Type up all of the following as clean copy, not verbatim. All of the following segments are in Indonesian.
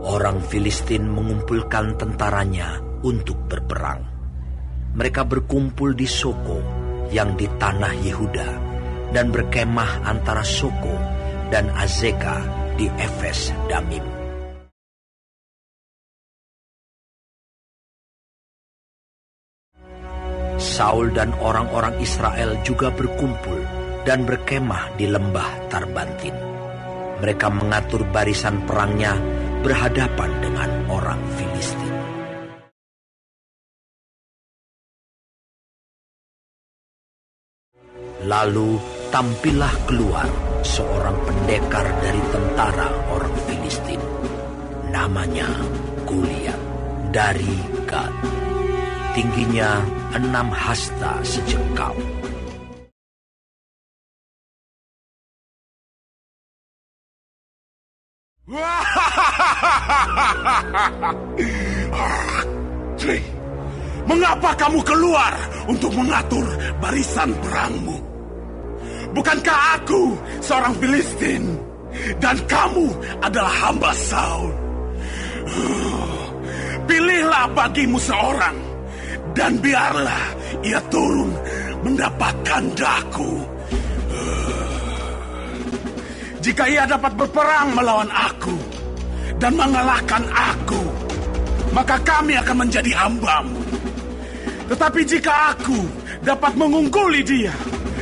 Orang Filistin mengumpulkan tentaranya untuk berperang. Mereka berkumpul di Soko yang di tanah Yehuda dan berkemah antara Soko dan Azeka di Efes Damim. Saul dan orang-orang Israel juga berkumpul dan berkemah di lembah Tarbantin. Mereka mengatur barisan perangnya berhadapan dengan orang Filistin. Lalu tampillah keluar seorang pendekar dari tentara orang Filistin. Namanya Goliat dari Gad. Tingginya 6 hasta sejengkal. Mengapa kamu keluar untuk mengatur barisan perangmu? Bukankah aku seorang Filistin dan kamu adalah hamba Saul? Pilihlah bagimu seorang dan biarlah ia turun mendapatkan daku. Jika ia dapat berperang melawan aku dan mengalahkan aku, maka kami akan menjadi hambamu. Tetapi jika aku dapat mengungguli dia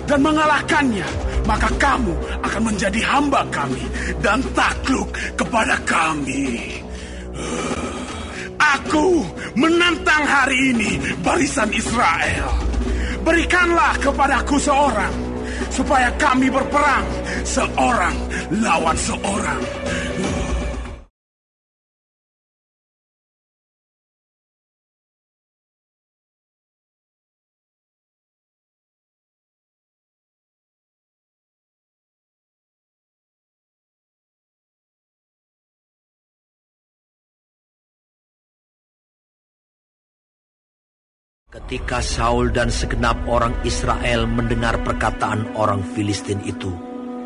dan mengalahkannya, maka kamu akan menjadi hamba kami dan takluk kepada kami. Aku menantang hari ini barisan Israel. Berikanlah kepadaku seorang, supaya kami berperang seorang lawan seorang. Ketika Saul dan segenap orang Israel mendengar perkataan orang Filistin itu,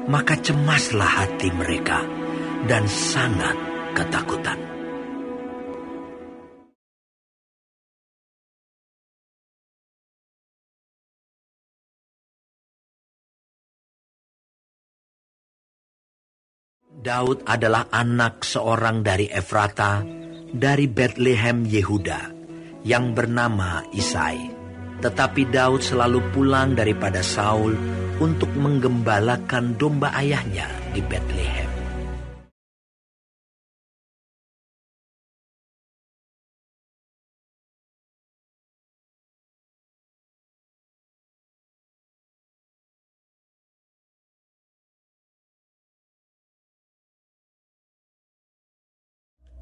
maka cemaslah hati mereka dan sangat ketakutan. Daud adalah anak seorang dari Efrata, dari Betlehem Yehuda, yang bernama Isai. Tetapi Daud selalu pulang daripada Saul untuk menggembalakan domba ayahnya di Betlehem.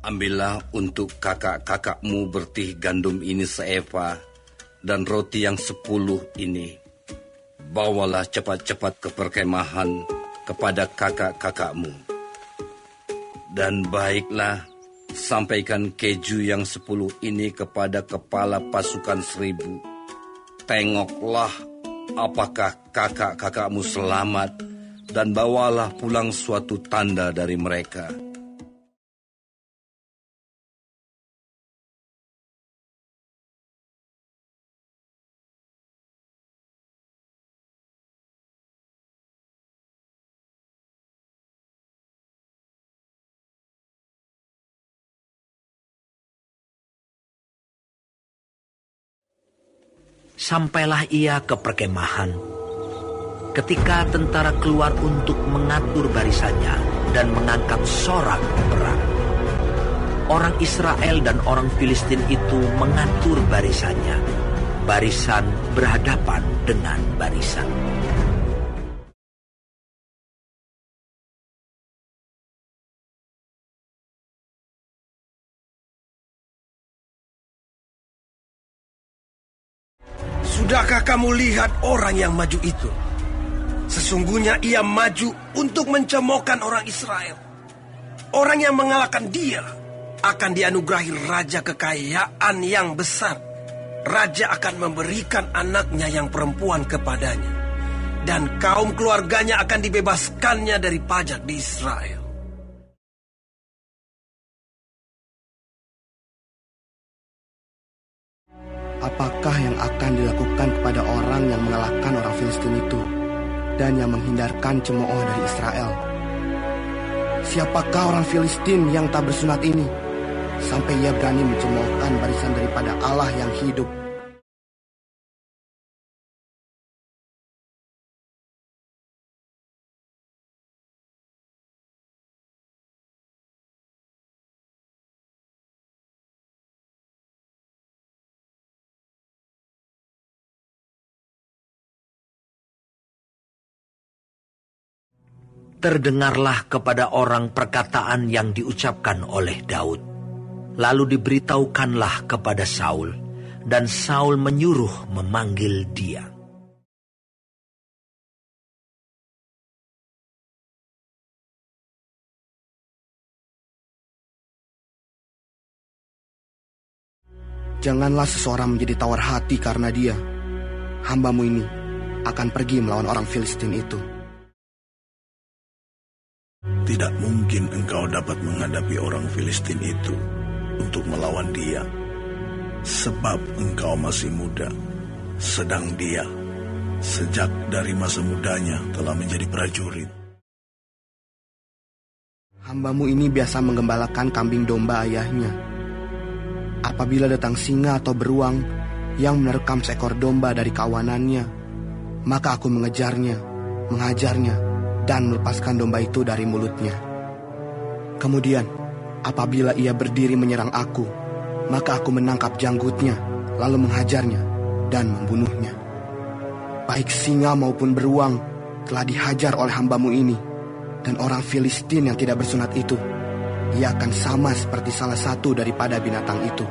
Ambillah untuk kakak-kakakmu bertih gandum ini seeva, dan roti yang 10 ini. Bawalah cepat-cepat ke perkemahan kepada kakak-kakakmu. Dan baiklah, sampaikan keju yang 10 ini kepada kepala pasukan 1000. Tengoklah apakah kakak-kakakmu selamat, dan bawalah pulang suatu tanda dari mereka. Sampailah ia ke perkemahan. Ketika tentara keluar untuk mengatur barisannya dan mengangkat sorak perang, orang Israel dan orang Filistin itu mengatur barisannya. Barisan berhadapan dengan barisan. Sudahkah kamu lihat orang yang maju itu? Sesungguhnya ia maju untuk mencemoohkan orang Israel. Orang yang mengalahkan dia akan dianugerahi raja kekayaan yang besar. Raja akan memberikan anaknya yang perempuan kepadanya, dan kaum keluarganya akan dibebaskannya dari pajak di Israel. apakah yang akan dilakukan kepada orang yang mengalahkan orang Filistin itu dan yang menghindarkan cemooh dari Israel? Siapakah orang Filistin yang tak bersunat ini, sampai ia berani mencemoohkan barisan daripada Allah yang hidup? Terdengarlah kepada orang perkataan yang diucapkan oleh Daud. Lalu diberitahukanlah kepada Saul, dan Saul menyuruh memanggil dia. Janganlah seseorang menjadi tawar hati karena dia. Hambamu ini akan pergi melawan orang Filistin itu. Tidak mungkin engkau dapat menghadapi orang Filistin itu untuk melawan dia, sebab engkau masih muda, sedang dia sejak dari masa mudanya telah menjadi prajurit. Hambamu ini biasa menggembalakan kambing domba ayahnya. Apabila datang singa atau beruang yang menerkam seekor domba dari kawanannya, maka aku mengejarnya, menghajarnya, dan melepaskan domba itu dari mulutnya. Kemudian, apabila ia berdiri menyerang aku, maka aku menangkap janggutnya, lalu menghajarnya dan membunuhnya. Baik singa maupun beruang telah dihajar oleh hambamu ini, dan orang Filistin yang tidak bersunat itu, ia akan sama seperti salah satu daripada binatang itu,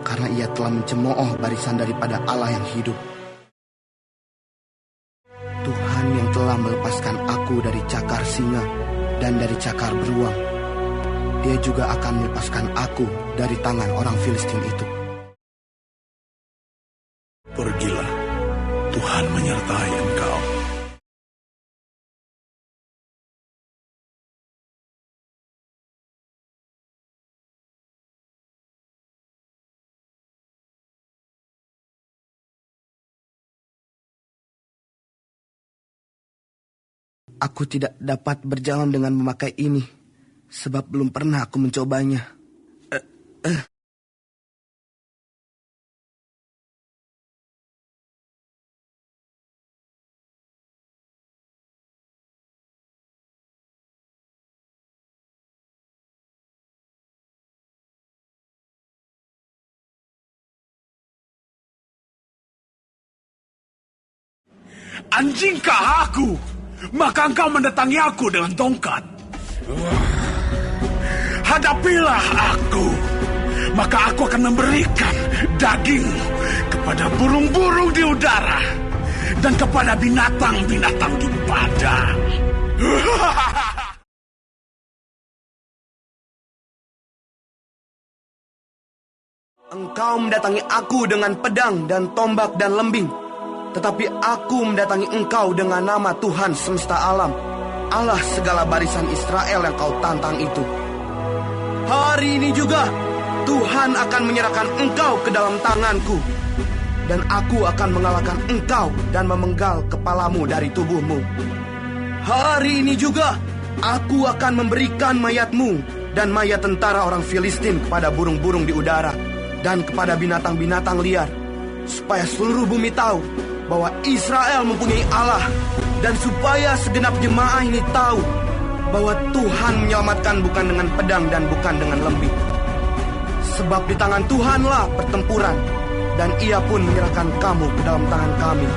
karena ia telah mencemooh barisan daripada Allah yang hidup. Tuhan yang telah melepaskan aku dari cakar singa dan dari cakar beruang, Dia juga akan melepaskan aku dari tangan orang Filistin itu. Pergilah, Tuhan menyertai engkau. Aku tidak dapat berjalan dengan memakai ini, sebab belum pernah aku mencobanya. Anjingkah aku? Maka engkau mendatangi aku dengan tongkat. Hadapilah aku, maka aku akan memberikan daging kepada burung-burung di udara dan kepada binatang-binatang di padang. Engkau mendatangi aku dengan pedang dan tombak dan lembing, tetapi aku mendatangi engkau dengan nama Tuhan semesta alam, Allah segala barisan Israel yang kau tantang itu. Hari ini juga Tuhan akan menyerahkan engkau ke dalam tanganku, dan aku akan mengalahkan engkau dan memenggal kepalamu dari tubuhmu. Hari ini juga aku akan memberikan mayatmu dan mayat tentara orang Filistin kepada burung-burung di udara dan kepada binatang-binatang liar, supaya seluruh bumi tahu bahwa Israel mempunyai Allah, dan supaya segenap jemaah ini tahu bahwa Tuhan menyelamatkan bukan dengan pedang dan bukan dengan lembing. Sebab di tangan Tuhanlah pertempuran, dan Ia pun menyerahkan kamu ke dalam tangan kami.